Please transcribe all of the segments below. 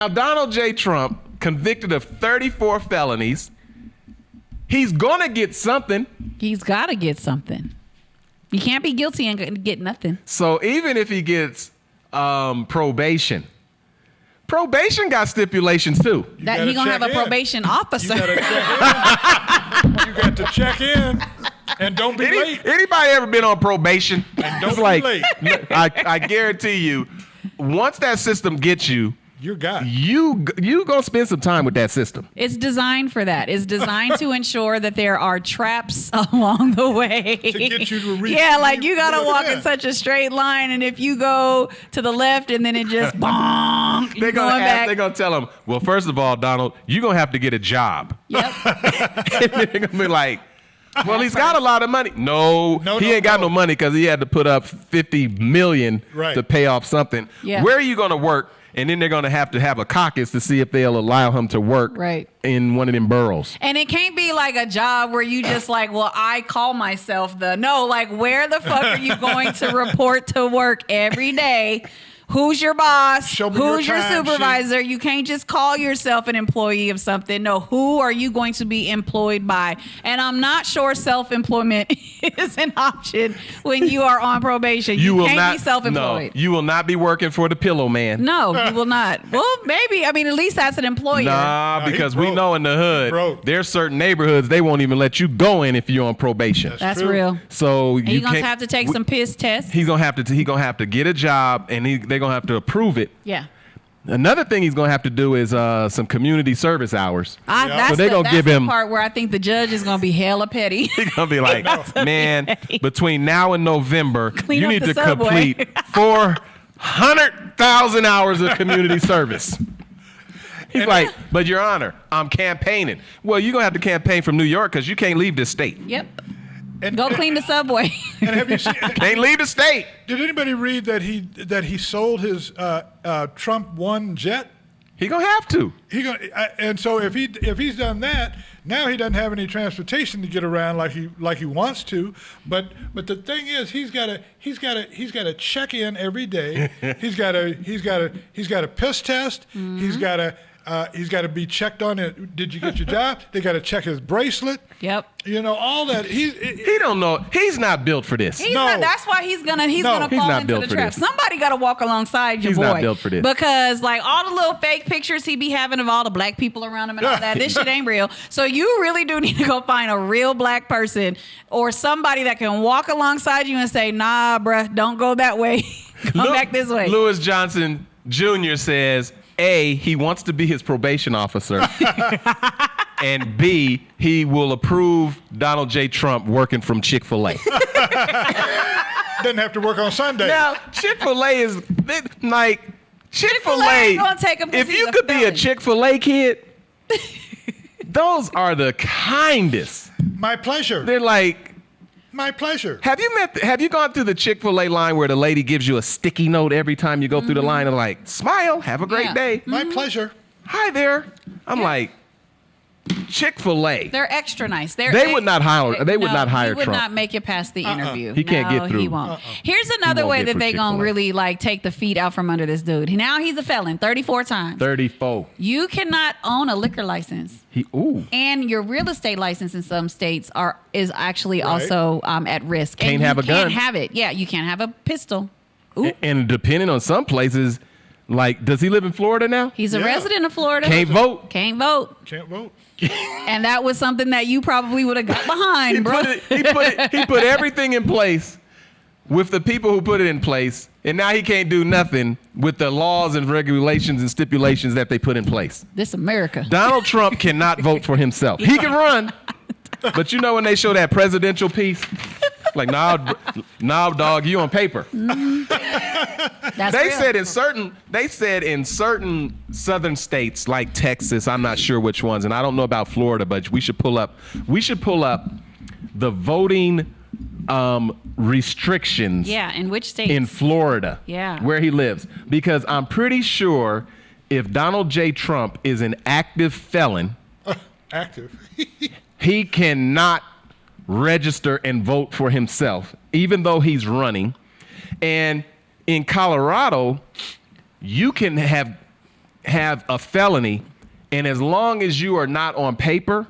Now, Donald J. Trump, convicted of 34 felonies, he's going to get something. He's got to get something. You can't be guilty and get nothing. So even if he gets probation got stipulations too. That he gonna have a probation officer. You got to check in and don't be late. Anybody ever been on probation? And don't be late. I guarantee you, once that system gets you, You're got. You gonna spend some time with that system. It's designed for that. It's designed to ensure that there are traps along the way. To get you to reach. Yeah, like you gotta walk in such a straight line, and if you go to the left and then it just bonk, They're gonna tell him, well, first of all, Donald, you're gonna have to get a job. Yep. And they're gonna be like, well, he's got a lot of money. No, he ain't got no money because he had to put up $50 million to pay off something. Yeah. Where are you gonna work? And then they're going to have a caucus to see if they'll allow him to work in one of them boroughs. And it can't be like a job where you just like, well, I call myself like, where the fuck are you going to report to work every day? Who's your boss? Who's your supervisor? You can't just call yourself an employee of something. No, who are you going to be employed by? And I'm not sure self-employment is an option when you are on probation. You can't be self-employed. No, you will not be working for the Pillow Man. No, you will not. Well, maybe. I mean, at least that's an employer. Nah, because we know in the hood, there's certain neighborhoods they won't even let you go in if you're on probation. That's real. So you're going to have to take some piss tests. He's going to have to get a job, and they're going to have to approve it. Yeah. Another thing he's going to have to do is some community service hours. That's the part where I think the judge is going to be hella petty. He's going to be like, man, between now and November, you need to complete 400,000 hours of community service. He's like, but Your Honor, I'm campaigning. Well, you're going to have to campaign from New York because you can't leave this state. Yep. Go clean the subway. And have you seen? Can't leave the state. Did anybody read that he sold his Trump One jet? He gonna have to. And so if he's done that, now he doesn't have any transportation to get around like he wants to. But the thing is, he's got to check in every day. He's got a piss test. Mm-hmm. He's got to be checked on it. Did you get your job? They got to check his bracelet. Yep. You know, all that. He don't know. He's not built for this. That's why he's gonna fall into the trap. Somebody got to walk alongside your boy. He's not built for this. Because like all the little fake pictures he be having of all the black people around him and all that, this shit ain't real. So you really do need to go find a real black person or somebody that can walk alongside you and say, nah, bruh, don't go that way. Come back this way. Lewis Johnson Jr. says, A, he wants to be his probation officer. And B, he will approve Donald J. Trump working from Chick-fil-A. Doesn't have to work on Sunday. Now, Chick-fil-A is like, Chick-fil-A, if you could be a Chick-fil-A kid, those are the kindest. My pleasure. They're like, my pleasure. Have you gone through the Chick-fil-A line where the lady gives you a sticky note every time you go through the line and like, smile, have a great day. My pleasure. Hi there. I'm like, Chick-fil-A. They're extra nice. They would not hire Trump. He would not make it past the interview. He can't get through. He won't. Here's another way that they gonna really like take the feet out from under this dude. Now he's a felon 34 times. 34. You cannot own a liquor license. And your real estate license in some states is actually also at risk. Can't have a gun. Can't have it. Yeah, you can't have a pistol. And depending on some places, like, does he live in Florida now? He's a resident of Florida. Can't vote. Can't vote. And that was something that you probably would have got behind, bro. He put everything in place with the people who put it in place, and now he can't do nothing with the laws and regulations and stipulations that they put in place. This America. Donald Trump cannot vote for himself. He can run, but you know when they show that presidential piece, like, nah, dog, you on paper. They said in certain southern states like Texas, I'm not sure which ones, and I don't know about Florida, but we should pull up the voting restrictions. Yeah, in which states? In Florida. Yeah. Where he lives. Because I'm pretty sure if Donald J. Trump is an active felon, he cannot register and vote for himself, even though he's running. And in Colorado, you can have have a felony, and as long as you are not on paper,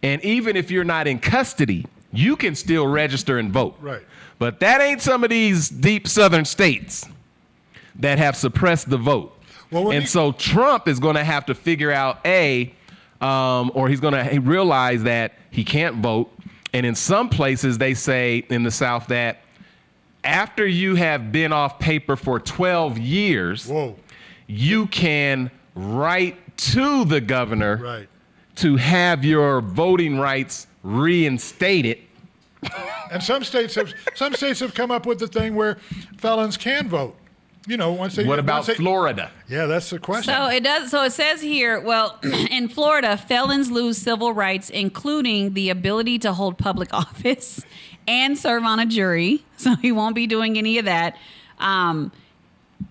and even if you're not in custody, you can still register and vote. Right. But that ain't some of these deep southern states that have suppressed the vote. Well, so Trump is going to have to figure out, or he's going to realize that he can't vote. And in some places, they say in the South that after you have been off paper for 12 years, you can write to the governor to have your voting rights reinstated. And some states have come up with the thing where felons can vote. Once they. What about Florida? Yeah, that's the question. So it does. So it says here, well, in Florida, felons lose civil rights, including the ability to hold public office and serve on a jury. So he won't be doing any of that.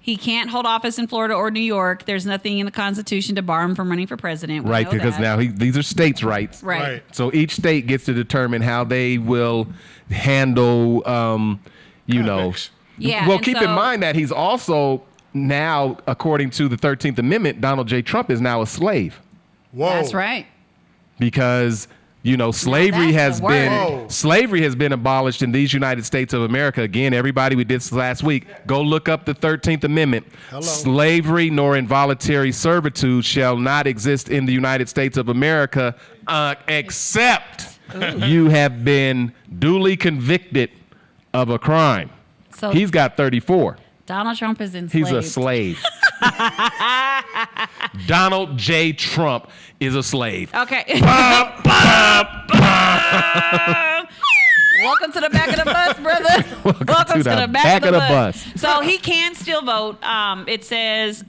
He can't hold office in Florida or New York. There's nothing in the Constitution to bar him from running for president. Right, because now these are states' rights. Right. So each state gets to determine how they will handle, Yeah. Well, keep in mind that he's also now, according to the 13th Amendment, Donald J. Trump is now a slave. Whoa. That's right. Because slavery has been abolished in these United States of America. Again, everybody, we did this last week. Go look up the 13th Amendment. Hello. Slavery nor involuntary servitude shall not exist in the United States of America except you have been duly convicted of a crime. So he's got 34. Donald Trump is enslaved. He's a slave. Donald J. Trump is a slave. Okay. Welcome to the back of the bus, brother. Welcome to the back of the bus. So he can still vote. It says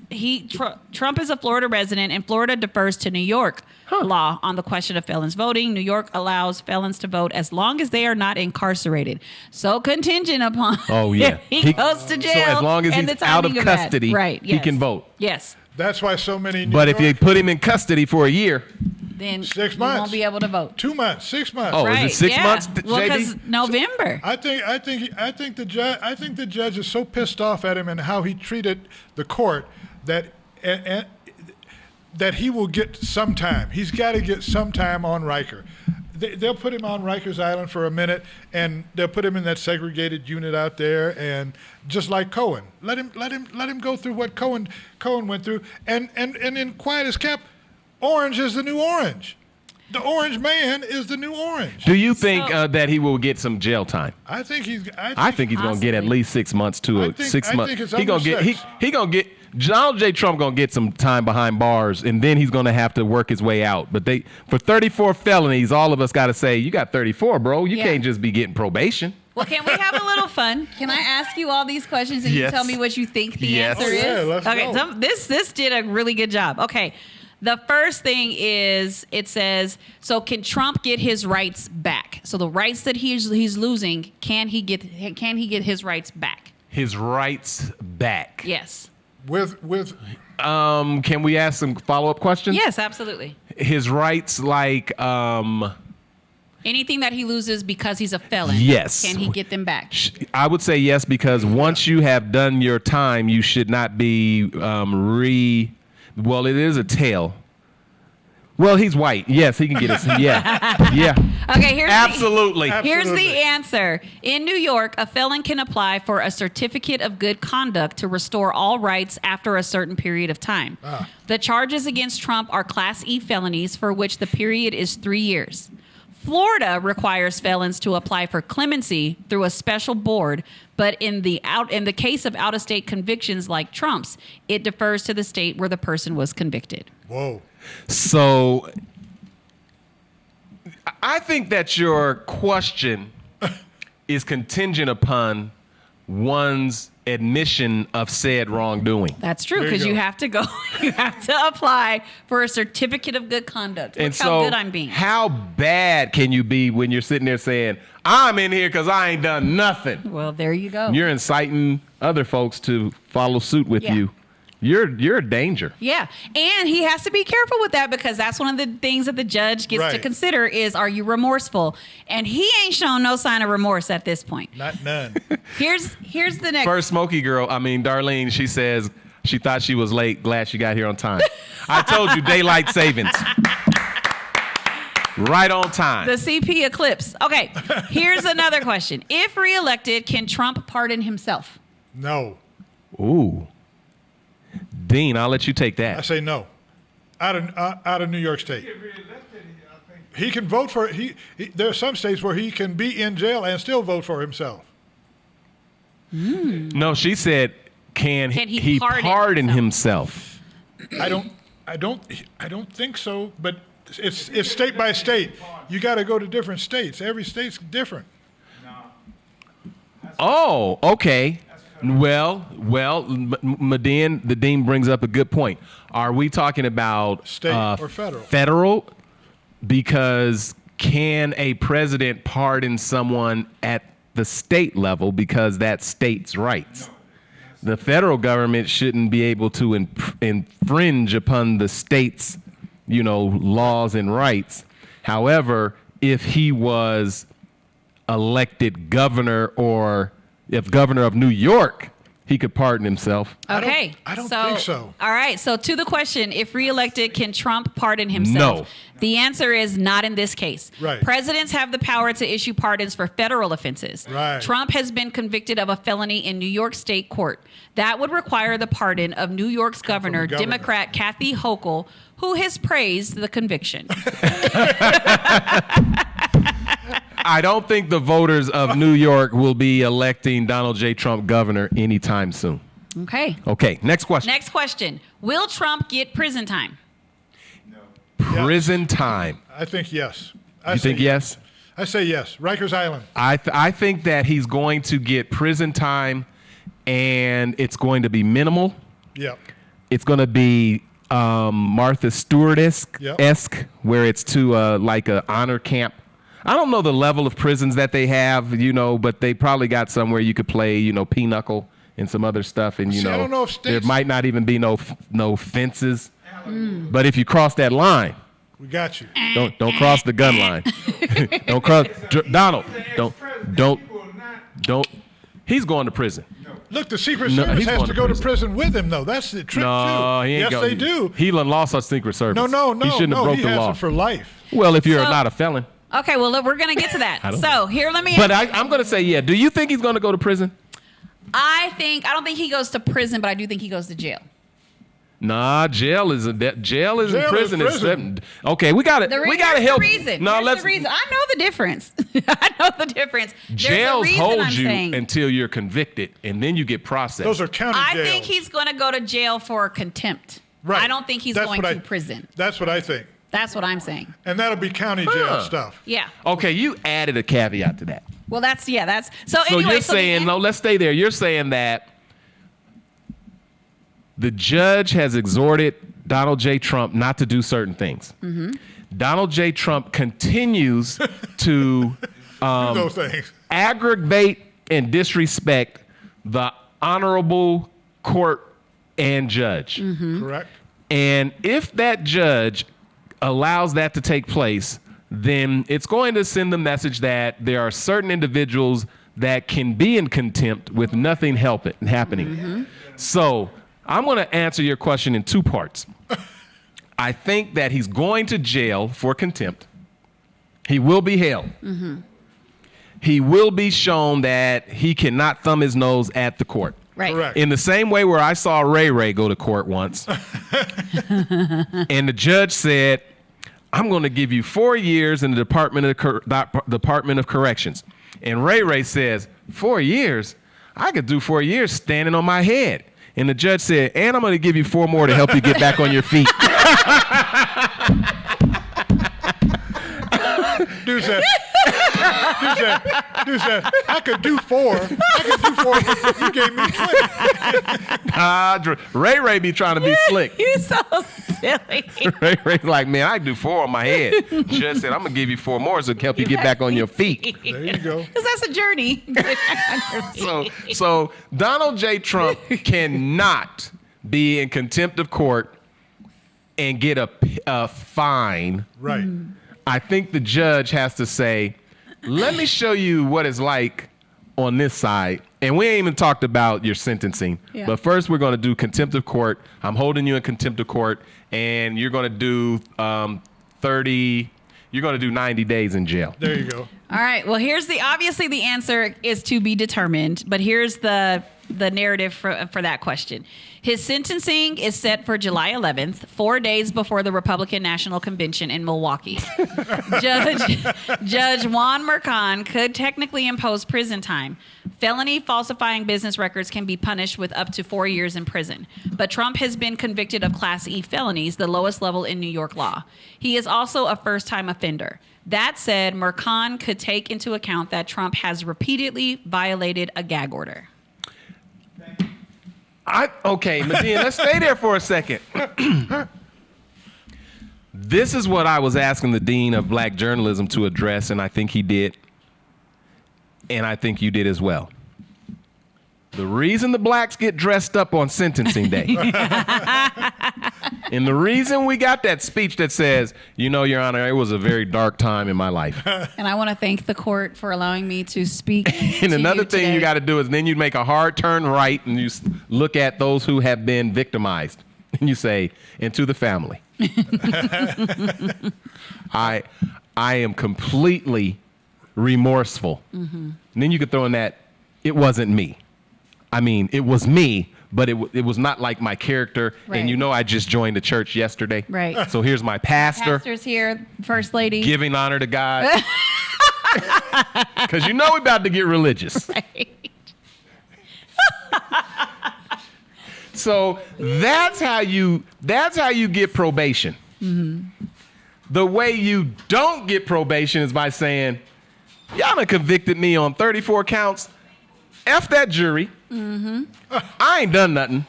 Trump is a Florida resident, and Florida defers to New York law on the question of felons voting. New York allows felons to vote as long as they are not incarcerated. So contingent upon he goes to jail. So as long as he's out of custody, he can vote. Yes. That's why so many. If you put him in custody for a year, then 6 months, you won't be able to vote. 2 months, 6 months. Oh, is it 6 months? Well, because November. I think the judge is so pissed off at him and how he treated the court that that he will get some time. He's got to get some time on Riker. They'll put him on Rikers Island for a minute, and they'll put him in that segregated unit out there, and just like Cohen, let him go through what Cohen went through, and in quiet as kept, Orange is the new Orange. The Orange Man is the new Orange. Do you think that he will get some jail time? I think he's going to get at least 6 months to 6 months. I think it's he gonna get. Donald J. Trump gonna get some time behind bars, and then he's gonna have to work his way out. But for 34 felonies, all of us got to say, you got 34, bro. You can't just be getting probation. Well, can we have a little fun? Can I ask you all these questions and you tell me what you think the answer is? Yeah, let's go. So this did a really good job. Okay. The first thing is it says, so can Trump get his rights back? So the rights that he's losing, can he get his rights back? His rights back. Yes. With can we ask some follow-up questions? Yes, absolutely. His rights, like anything that he loses because he's a felon. Yes. Can he get them back? I would say yes, because once you have done your time, you should not be Well, it is a tail. Well, he's white. Yes, he can get it. Yeah. Okay, Absolutely. Here's the answer. In New York, a felon can apply for a certificate of good conduct to restore all rights after a certain period of time. The charges against Trump are Class E felonies for which the period is 3 years. Florida requires felons to apply for clemency through a special board, but in the case of out-of-state convictions like Trump's, it defers to the state where the person was convicted. Whoa. So I think that your question is contingent upon one's admission of said wrongdoing. That's true, because you have to apply for a certificate of good conduct. Look how good I'm being. How bad can you be when you're sitting there saying, I'm in here because I ain't done nothing? Well, there you go. You're inciting other folks to follow suit with you. You're a danger. Yeah. And he has to be careful with that, because that's one of the things that the judge gets to consider is, are you remorseful? And he ain't shown no sign of remorse at this point. Not none. Here's the next. First Smokey girl, Darlene, she says She thought she was late. Glad she got here on time. I told you, daylight savings. Right on time. The CP eclipse. Okay, here's another question. If reelected, can Trump pardon himself? No. Ooh. Dean, I'll let you take I that. say no. Out of New York State. He can vote for there are some states where he can be in jail and still vote for himself. No, she said, can he pardon pardon himself? I don't think so, but it's state by state. You got to go to different states. Every state's different. Oh, okay. Well, the dean brings up a good point. Are we talking about State or federal? Federal, because can a president pardon someone at the state level because that's states' rights? The federal government shouldn't be able to infringe upon the state's, laws and rights. However, if he was elected governor or if governor of New York, he could pardon himself. Okay. I don't think so. All right. So to the question, if reelected, can Trump pardon himself? No. The answer is not in this case. Right. Presidents have the power to issue pardons for federal offenses. Right. Trump has been convicted of a felony in New York State court. That would require the pardon of New York's governor, Democrat Kathy Hochul, who has praised the conviction. I don't think the voters of New York will be electing Donald J. Trump governor anytime soon. Okay. Okay, next question. Next question. Will Trump get prison time? Prison time. I think yes. You think yes? I say yes. Rikers Island. I think that he's going to get prison time, and it's going to be minimal. Yep. It's going to be Martha Stewart-esque, where it's to like an honor camp. I don't know the level of prisons that they have, but they probably got somewhere you could play, pinochle and some other stuff, and I don't know if there states- might not even be no fences. But if you cross that line, We got you. don't cross the gun line. Don't cross, Donald. Don't. He's going to prison. Look, the Secret No, Service he's has going to to go to prison. prison with him, though. That's the trick, No, too. he ain't Yes, going. they do. He lost our Secret Service. No. He shouldn't have broke he the has law. it for life. Well, if you're So- not a felon. Okay, well, look, we're going to get to that. I don't So know. here, let me But I'm going to say, yeah. Do you think he's going to go to prison? I don't think he goes to prison, but I do think he goes to jail. Nah, jail is in prison. Jail is prison. Okay, we got to Here's help. the reason. No, Here's the reason. I know the difference. I know the difference. There's a Jails reason hold I'm you saying. until you're convicted, and then you get processed. Those are county I jails. think he's going to go to jail for contempt. Right. I don't think he's That's going what to prison. That's what I think. That's what I'm saying. And that'll be county jail stuff. Yeah. Okay, you added a caveat to that. Well, that's so. So Anyway, you're saying, no, let's stay there. You're saying that the judge has exhorted Donald J. Trump not to do certain things. Mm-hmm. Donald J. Trump continues to Do those things. aggravate and disrespect the honorable court and judge. Mm-hmm. Correct? And if that judge allows that to take place, then it's going to send the message that there are certain individuals that can be in contempt with nothing happening. Mm-hmm. So I'm going to answer your question in two parts. I think that he's going to jail for contempt. He will be held. Mm-hmm. He will be shown that he cannot thumb his nose at the court. Right. Correct. In the same way where I saw Ray go to court once, and the judge said, I'm going to give you 4 years in the Department of Corrections. And Ray says, 4 years? I could do 4 years standing on my head. And the judge said, and I'm going to give you 4 more to help you get back on your feet. Dude said, I could do 4. But you gave me 20. Ray be trying to be slick. You're so silly. Ray's like, man, I can do 4 on my head. Judge said, I'm going to give you 4 more to help you get back on your feet. There you go. Because that's a journey. So Donald J. Trump cannot be in contempt of court and get a fine. Right. I think the judge has to say, let me show you what it's like on this side, And we ain't even talked about your sentencing. Yeah. But first, we're going to do contempt of court. I'm holding you in contempt of court, and you're going to do 30. You're going to do 90 days in jail. There you go. All right. Well, obviously the answer is to be determined, but here's the narrative for that question. His sentencing is set for July 11th, 4 days before the Republican National Convention in Milwaukee. Judge Juan Mercan could technically impose prison time. Felony falsifying business records can be punished with up to 4 years in prison. But Trump has been convicted of Class E felonies, the lowest level in New York law. He is also a first-time offender. That said, Mercan could take into account that Trump has repeatedly violated a gag order. Okay, Medina, let's stay there for a second. This is what I was asking the Dean of Black Journalism to address, and I think he did. And I think you did as well. The reason the blacks get dressed up on sentencing day. And the reason we got that speech that says, Your Honor, it was a very dark time in my life. And I want to thank the court for allowing me to speak. And another thing you got to do is then you make a hard turn right and you look at those who have been victimized. And you say, and to the family. I am completely remorseful. Mm-hmm. And then you could throw in that, it wasn't me. I mean, it was me, but it was not like my character. Right. And I just joined the church yesterday. Right. So here's my pastor. Pastor's here, First Lady. Giving honor to God. Because we're about to get religious. Right. So that's how you get probation. Mm-hmm. The way you don't get probation is by saying, y'all done convicted me on 34 counts. F that jury. Mm-hmm. I ain't done nothing.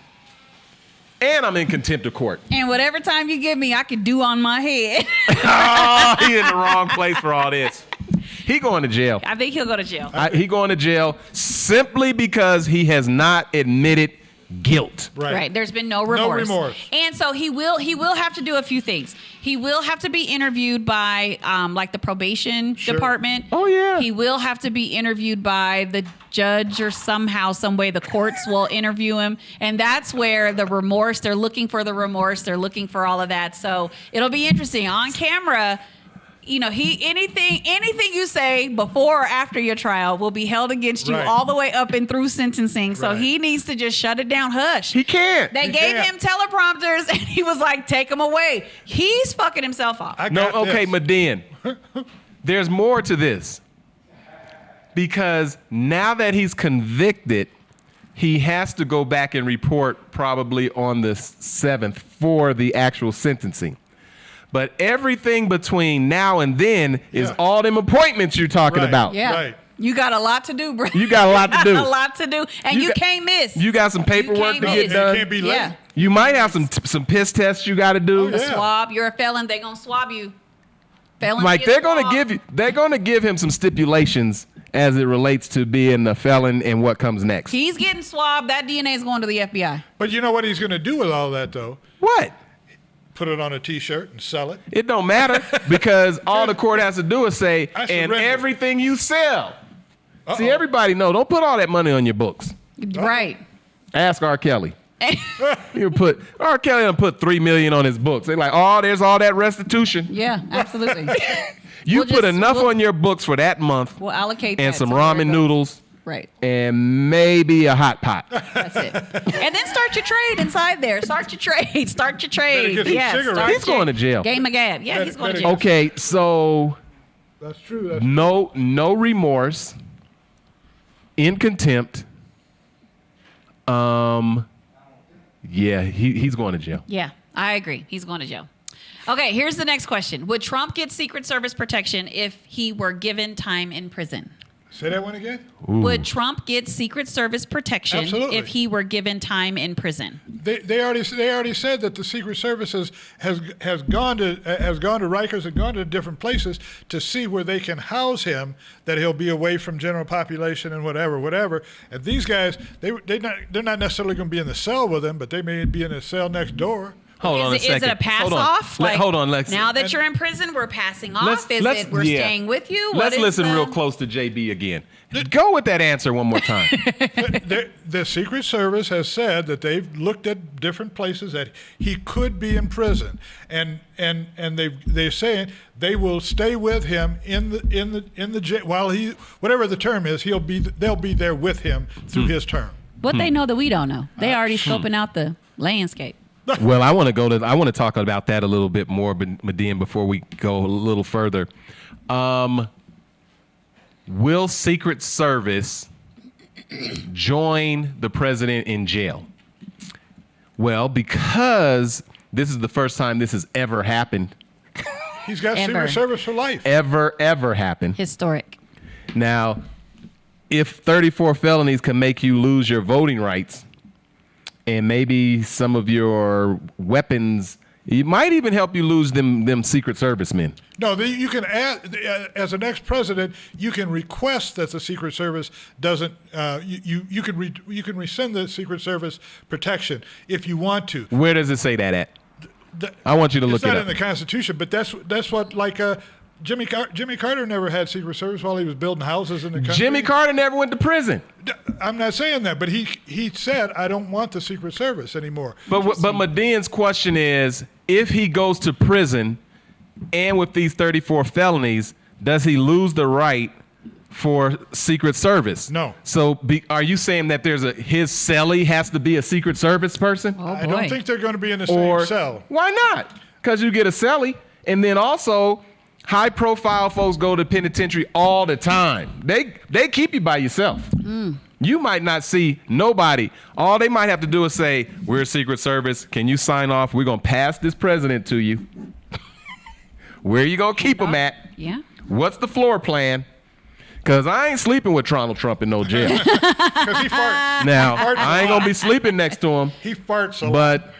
And I'm in contempt of court. And whatever time you give me, I can do on my head. Oh, he in the wrong place for all this. He going to jail. I think he'll go to jail. He going to jail simply because he has not admitted guilt. Right. There's been no remorse. No remorse. And so he will have to do a few things. He will have to be interviewed by like the probation department. Oh, yeah. He will have to be interviewed by the judge or somehow, some way the courts will interview him. And that's where the remorse, they're looking for the remorse. They're looking for all of that. So it'll be interesting. On camera, anything you say before or after your trial will be held against you all the way up and through sentencing. So he needs to just shut it down. Hush. He can't. They gave him teleprompters and he was like, take them away. He's fucking himself up. Medin. There's more to this. Because now that he's convicted, he has to go back and report probably on the 7th for the actual sentencing. But everything between now and then is all them appointments you're talking about. Yeah. Right. You got a lot to do, bro. You got a lot to do. A lot to do. And you can't miss. You got some paperwork to get done. You can't be late. Yeah. You might have some piss tests you got to do. A swab. You're a felon. They're going to swab you. Felon Mike, they're going to give him some stipulations as it relates to being a felon and what comes next. He's getting swabbed. That DNA is going to the FBI. But you know what he's going to do with all that, though? What? Put it on a T-shirt and sell it. It don't matter because all the court has to do is say, I and surrender. everything you sell. See, everybody know. Don't put all that money on your books. Right. Ask R. Kelly. R. Kelly done put $3 million on his books. They're like, there's all that restitution. Yeah, absolutely. You put enough on your books for that month. We'll allocate and that some to where it ramen goes. noodles. Right. And maybe a hot pot. That's it. And then start your trade inside there. Start your trade. Start your trade. Better get some cigarettes. He's going to jail. Game of gab. Yeah, he's going to jail. Okay, so That's true. no remorse. In contempt. Yeah, he's going to jail. Yeah, I agree. He's going to jail. Okay, here's the next question. Would Trump get Secret Service protection if he were given time in prison? Say that one again. Ooh. Would Trump get Secret Service protection if he were given time in prison? They already said that the Secret Service has gone to Rikers and gone to different places to see where they can house him, that he'll be away from general population and whatever. And these guys, they're not necessarily going to be in the cell with him, but they may be in a cell next door Hold on a second. Is it a pass Hold on. off? Hold on, Lex. Now that you're in prison, we're passing off. We're staying with you? Let's listen real close to JB again. Go with that answer one more time. The Secret Service has said that they've looked at different places that he could be in prison, and they're saying they will stay with him in the jail while he, whatever the term is, they'll be there with him through his term. What they know that we don't know. They already scoping out the landscape. Well, I want to talk about that a little bit more, Medine, before we go a little further. Will Secret Service join the president in jail? Well, because this is the first time this has ever happened. He's got Secret Service for life. Ever happened. Historic. Now, if 34 felonies can make you lose your voting rights and maybe some of your weapons, it might even help you lose them Secret Service men. No, you can add, as an ex-president, you can request that the Secret Service doesn't. You can rescind the Secret Service protection if you want to. Where does it say that at? I want you to look it up. It's not in the Constitution, but that's what Jimmy Carter never had Secret Service while he was building houses in the country. Jimmy Carter never went to prison. I'm not saying that, but he said, I don't want the Secret Service anymore. But Medine's question is, if he goes to prison and with these 34 felonies, does he lose the right for Secret Service? No. So are you saying that his cellie has to be a Secret Service person? Oh, boy. I don't think they're going to be in the same cell. Why not? Because you get a cellie, and then also high-profile folks go to penitentiary all the time. They keep you by yourself. You might not see nobody. All they might have to do is say, we're Secret Service. Can you sign off? We're going to pass this president to you. Where you going to keep him at? Yeah. What's the floor plan? Because I ain't sleeping with Donald Trump in no jail. Because he farts. Now, I ain't going to be sleeping next to him. He farts a lot. But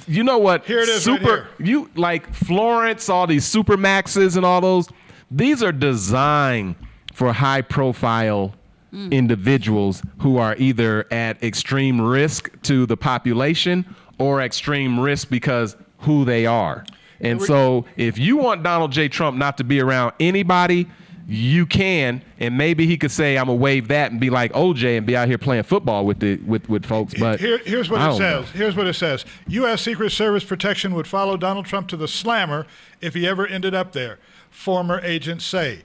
you know what? Here it is right here. You like Florence, all these super maxes and all those. These are designed for high profile individuals who are either at extreme risk to the population or extreme risk because who they are. And so if you want Donald J. Trump not to be around anybody, you can, and maybe he could say, I'm going to waive that and be like OJ and be out here playing football with folks. But here's what it says. Here's what it says. U.S. Secret Service protection would follow Donald Trump to the slammer if he ever ended up there, former agents say.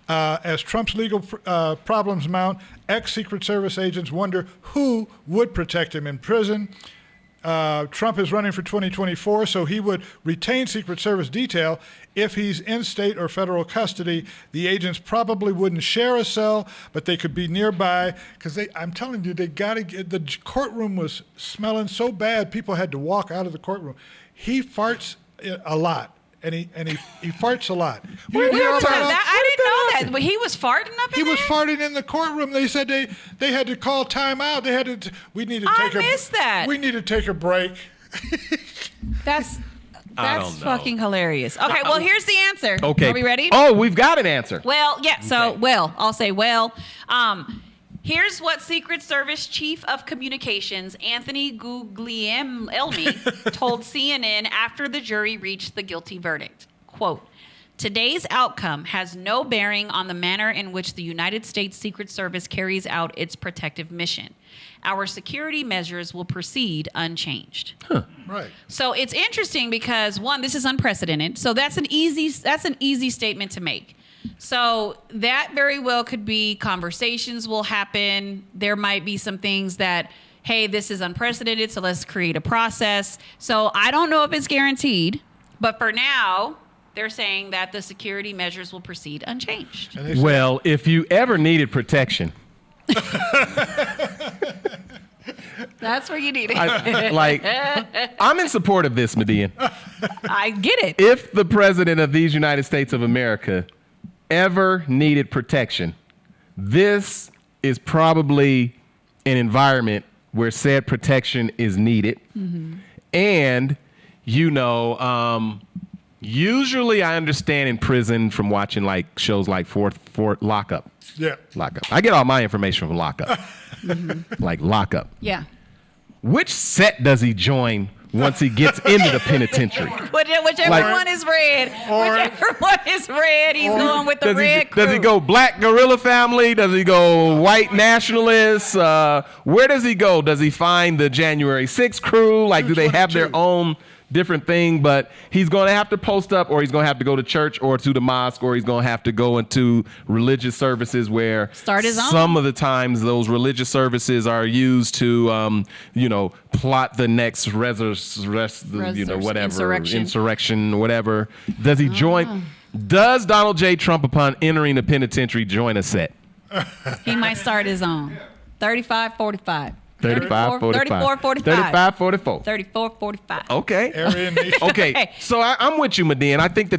As Trump's legal problems mount, ex-Secret Service agents wonder who would protect him in prison. Trump is running for 2024, so he would retain Secret Service detail. If he's in state or federal custody, the agents probably wouldn't share a cell, but they could be nearby because I'm telling you, they got to get, the courtroom was smelling so bad, people had to walk out of the courtroom. He farts a lot. And he farts a lot. I didn't know that. But he was farting up in there? He was farting in the courtroom. They said they had to call time out. They had to. We need to take. I missed that. We need to take a break. That's fucking hilarious. Okay, well, here's the answer. Okay. Are we ready? Oh, we've got an answer. Well, yeah. So, I'll say, here's what Secret Service Chief of Communications Anthony Guglielmi told CNN after the jury reached the guilty verdict. Quote, today's outcome has no bearing on the manner in which the United States Secret Service carries out its protective mission. Our security measures will proceed unchanged. Huh. Right. So it's interesting because, one, this is unprecedented. So that's an easy statement to make. So that very well could be conversations will happen. There might be some things that, hey, this is unprecedented, so let's create a process. So I don't know if it's guaranteed, but for now, they're saying that the security measures will proceed unchanged. Well, if you ever needed protection. That's where you need it. I'm in support of this, Median. I get it. If the president of these United States of America ever needed protection, this is probably an environment where said protection is needed. Mm-hmm. And, usually I understand in prison from watching like shows like Fort Lockup. Yeah. Lockup. I get all my information from Lockup. Mm-hmm. Like Lockup. Yeah. Which set does he join once he gets into the penitentiary. Whichever one is red. Whichever one is red, he's going with the red crew. Does he go black guerrilla family? Does he go white nationalists? Where does he go? Does he find the January 6th crew? Like, do they have their own different thing? But he's going to have to post up, or he's going to have to go to church or to the mosque, or he's going to have to go into religious services where some of the times those religious services are used to, plot the next insurrection, whatever. Does he join? Does Donald J. Trump, upon entering the penitentiary, join a set? He might start his own. 35-45. 35-45. 35-45. 34-45. Okay. Okay. So I'm with you, Medea, and I think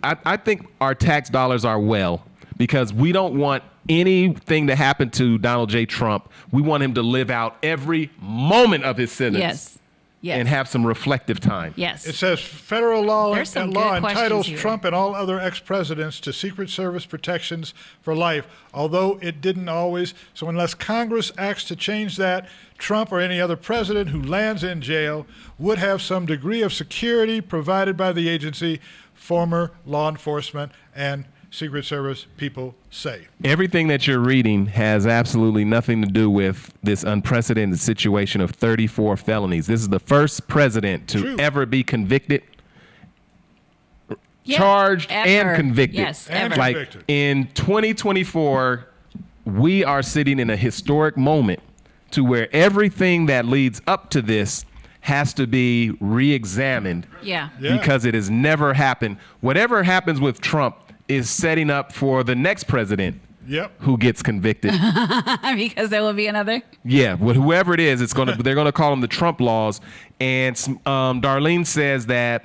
I think our tax dollars are well, because we don't want anything to happen to Donald J. Trump. We want him to live out every moment of his sentence. Yes. And have some reflective time. Yes. It says federal law entitles Trump and all other ex-presidents to Secret Service protections for life, although it didn't always. So unless Congress acts to change that, Trump or any other president who lands in jail would have some degree of security provided by the agency, former law enforcement and Secret Service people say. Everything that you're reading has absolutely nothing to do with this unprecedented situation of 34 felonies. This is the first president to ever be convicted, charged, and convicted. Yes, ever. Like Convicted. In 2024, we are sitting in a historic moment to where everything that leads up to this has to be re-examined. Yeah. Because it has never happened. Whatever happens with Trump is setting up for the next president who gets convicted. Because there will be another? Yeah, with whoever it is, they're gonna call them the Trump laws. And Darlene says that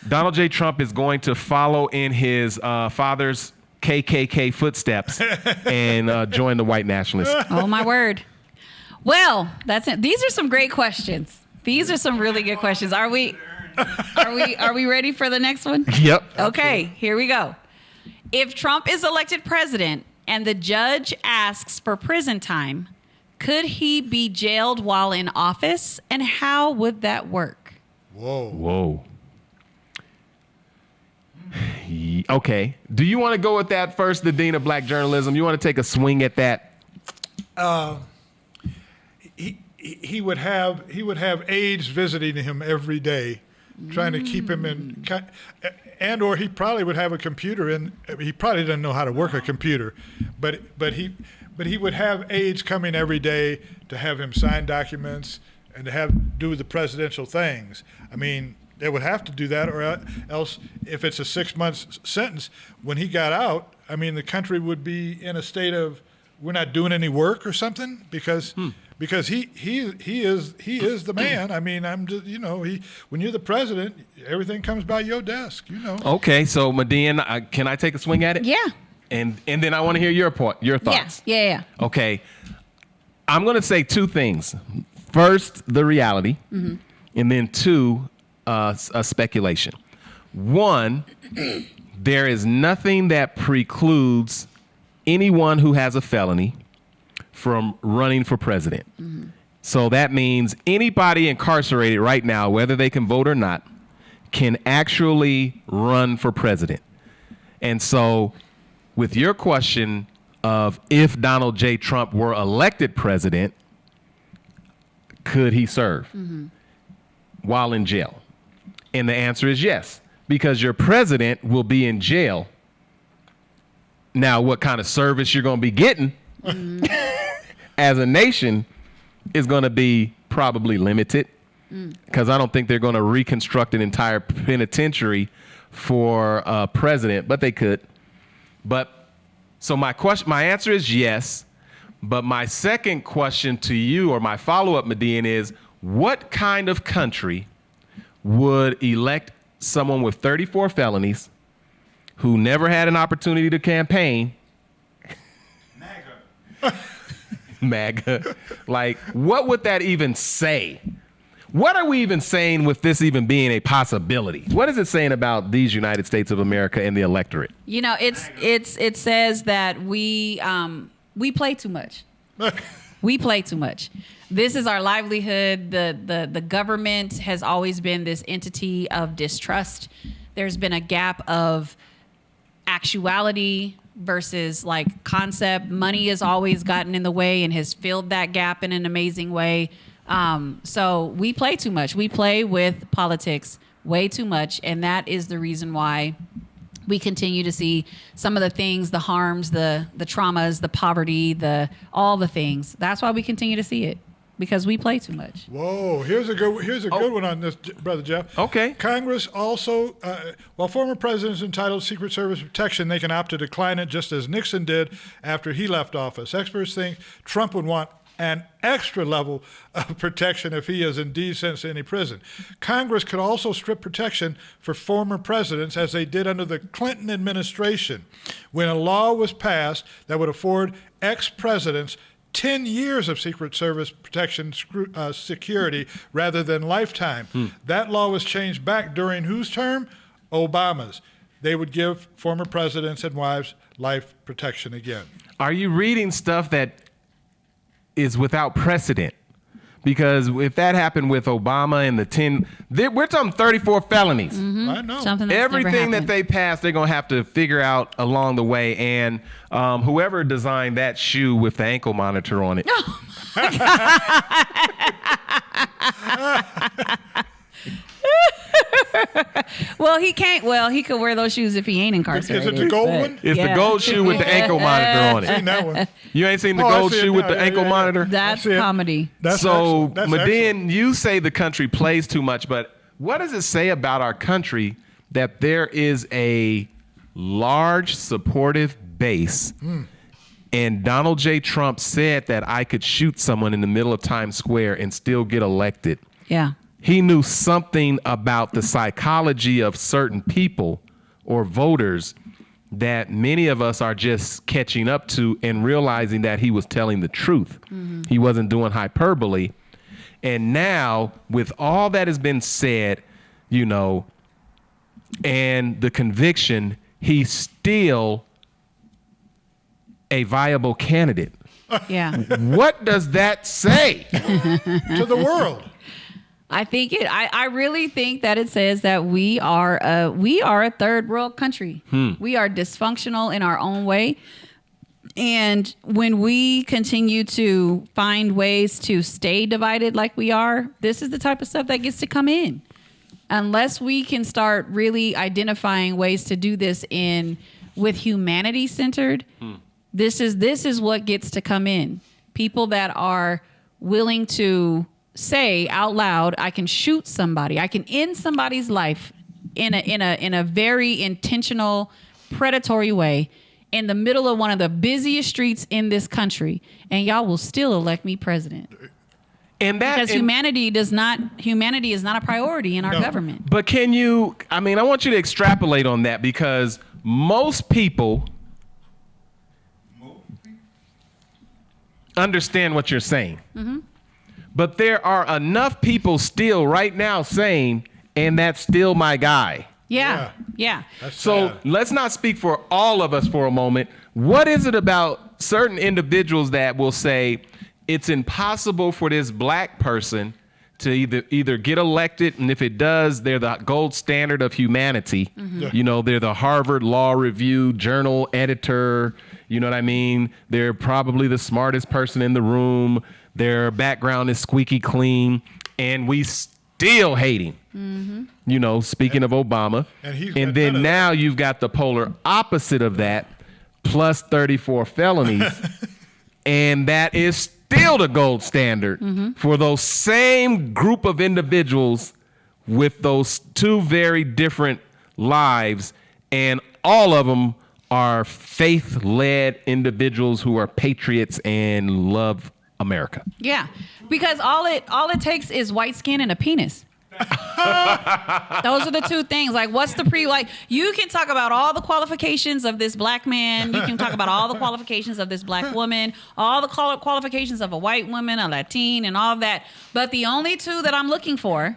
Donald J. Trump is going to follow in his father's KKK footsteps and join the white nationalists. Oh, my word. Well, that's it. These are some great questions. These are some really good questions. Are we ready for the next one? Yep. Okay, here we go. If Trump is elected president and the judge asks for prison time, could he be jailed while in office, and how would that work? Whoa. Okay. Do you want to go with that first, the Dean of Black Journalism? You want to take a swing at that? He would have aides visiting him every day, trying to keep him in, or he probably would have a computer, and he probably doesn't know how to work a computer, but he would have aides coming every day to have him sign documents and to do the presidential things. I mean, they would have to do that, or else if it's a 6-month sentence, when he got out, I mean, the country would be in a state of, we're not doing any work or something, because he is the man. I mean, I'm just, when you're the president, everything comes by your desk, Okay, so Medea, can I take a swing at it? Yeah. And then I want to hear your thoughts. Yeah. Okay. I'm going to say two things. First, the reality, and then two, a speculation. One, there is nothing that precludes anyone who has a felony from running for president. So that means anybody incarcerated right now, whether they can vote or not, can actually run for president. And so with your question of if Donald J. Trump were elected president, could he serve while in jail? And the answer is yes, because your president will be in jail. Now, what kind of service you're going to be getting as a nation is going to be probably limited, because I don't think they're going to reconstruct an entire penitentiary for a president, but they could. So my answer is yes. But my second question to you, or my follow-up, Medea, is what kind of country would elect someone with 34 felonies who never had an opportunity to campaign? MAGA. Like, what would that even say? What are we even saying with this even being a possibility? What is it saying about these United States of America and the electorate? It says that we play too much. We play too much. This is our livelihood. The government has always been this entity of distrust. There's been a gap of actuality versus like concept. Money has always gotten in the way and has filled that gap in an amazing way. So we play too much. We play with politics way too much. And that is the reason why we continue to see some of the things, the harms, the traumas, the poverty, all the things. That's why we continue to see it, because we play too much. Whoa, here's a good one on this, Brother Jeff. Okay. Congress also, while former presidents entitled Secret Service protection, they can opt to decline it, just as Nixon did after he left office. Experts think Trump would want an extra level of protection if he is indeed sentenced to any prison. Congress could also strip protection for former presidents, as they did under the Clinton administration, when a law was passed that would afford ex-presidents 10 years of Secret Service protection security rather than lifetime. That law was changed back during whose term? Obama's. They would give former presidents and wives life protection again. Are you reading stuff that is without precedent? Because if that happened with Obama and we're talking 34 felonies. Mm-hmm. I know. Something that's Everything never that they pass, they're going to have to figure out along the way. And whoever designed that shoe with the ankle monitor on it. Well, he can't. Well, he could wear those shoes if he ain't incarcerated. Is it the gold one? It's the gold shoe with the ankle monitor on Seen it. that one. You ain't seen the Oh, I gold see it shoe with now. the ankle Yeah. monitor? That's That's it. comedy. That's So, excellent. That's Medin, excellent. you say the country plays too much, but what does it say about our country that there is a large supportive base? And Donald J. Trump said that I could shoot someone in the middle of Times Square and still get elected. Yeah. He knew something about the psychology of certain people or voters that many of us are just catching up to and realizing that he was telling the truth. He wasn't doing hyperbole. And now, with all that has been said, and the conviction, he's still a viable candidate. Yeah. What does that say? To the world. I think I really think that it says that we are a third world country. We are dysfunctional in our own way. And when we continue to find ways to stay divided like we are, this is the type of stuff that gets to come in. Unless we can start really identifying ways to do this with humanity centered, this is what gets to come in. People that are willing to say out loud, I can shoot somebody, I can end somebody's life in a very intentional, predatory way in the middle of one of the busiest streets in this country, and y'all will still elect me president. Because humanity is not a priority in our government. But I want you to extrapolate on that, because most people understand what you're saying. But there are enough people still right now saying, and that's still my guy. Yeah. That's So sad. let's not speak for all of us for a moment. What is it about certain individuals that will say it's impossible for this black person to either get elected, and if it does, they're the gold standard of humanity. They're the Harvard Law Review Journal editor. You know what I mean? They're probably the smartest person in the room. Their background is squeaky clean, and we still hate him. Speaking of Obama. And then now you've got the polar opposite of that, plus 34 felonies. And that is still the gold standard for those same group of individuals with those two very different lives. And all of them are faith-led individuals who are patriots and love America. Yeah. Because all it takes is white skin and a penis. Those are the two things. Like, what's you can talk about all the qualifications of this black man. You can talk about all the qualifications of this black woman, all the qualifications of a white woman, a Latin, and all of that. But the only two that I'm looking for,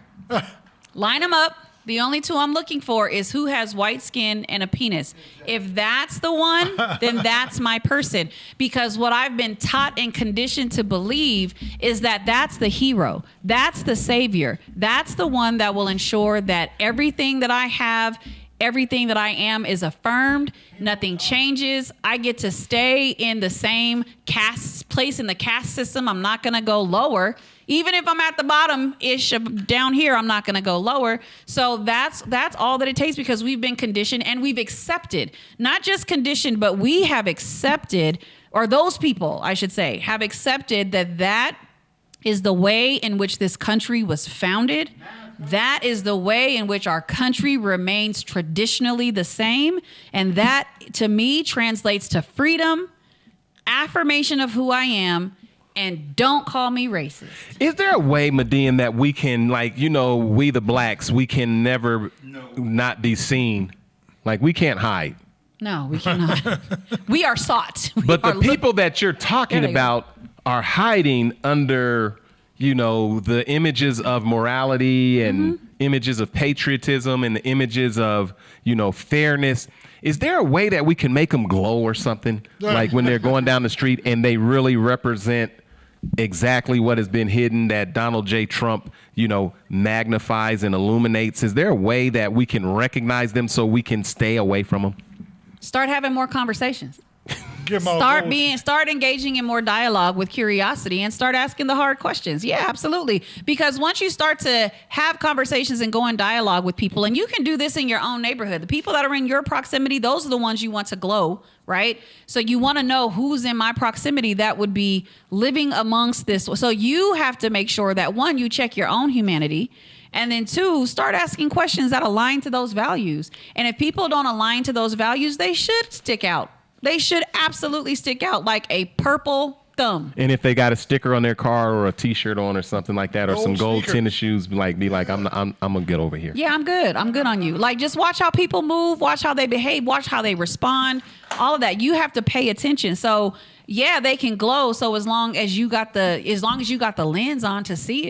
line them up, The only two I'm looking for is who has white skin and a penis. If that's the one, then that's my person. Because what I've been taught and conditioned to believe is that that's the hero. That's the savior. That's the one that will ensure that everything that I have, everything that I am is affirmed. Nothing changes. I get to stay in the same caste place in the caste system. I'm not going to go lower. Even if I'm at the bottom-ish down here, I'm not going to go lower. So that's all that it takes, because we've been conditioned and we've accepted, not just conditioned, but we have accepted, or those people, I should say, have accepted that is the way in which this country was founded. That is the way in which our country remains traditionally the same. And that, to me, translates to freedom, affirmation of who I am, and don't call me racist. Is there a way, Median, that we can, like, you know, we the blacks, we can never not be seen? Like, we can't hide. No, we cannot. We are sought. But the people that you're talking about are hiding under, you know, the images of morality and images of patriotism and the images of, you know, fairness. Is there a way that we can make them glow or something? Like when they're going down the street and they really represent exactly what has been hidden, that Donald J. Trump, you know, magnifies and illuminates? Is there a way that we can recognize them so we can stay away from them? Start having more conversations. Start engaging in more dialogue with curiosity and start asking the hard questions. Yeah, absolutely. Because once you start to have conversations and go in dialogue with people, and you can do this in your own neighborhood, the people that are in your proximity, those are the ones you want to glow, right? So you want to know who's in my proximity that would be living amongst this. So you have to make sure that, one, you check your own humanity. And then two, start asking questions that align to those values. And if people don't align to those values, they should stick out. They should absolutely stick out like a purple thumb. And if they got a sticker on their car or a T-shirt on or something like that, or some gold tennis shoes, be like, I'm gonna get over here. Yeah, I'm good on you. Like, just watch how people move, watch how they behave, watch how they respond, all of that. You have to pay attention. So yeah, they can glow. So as long as you got the lens on to see it.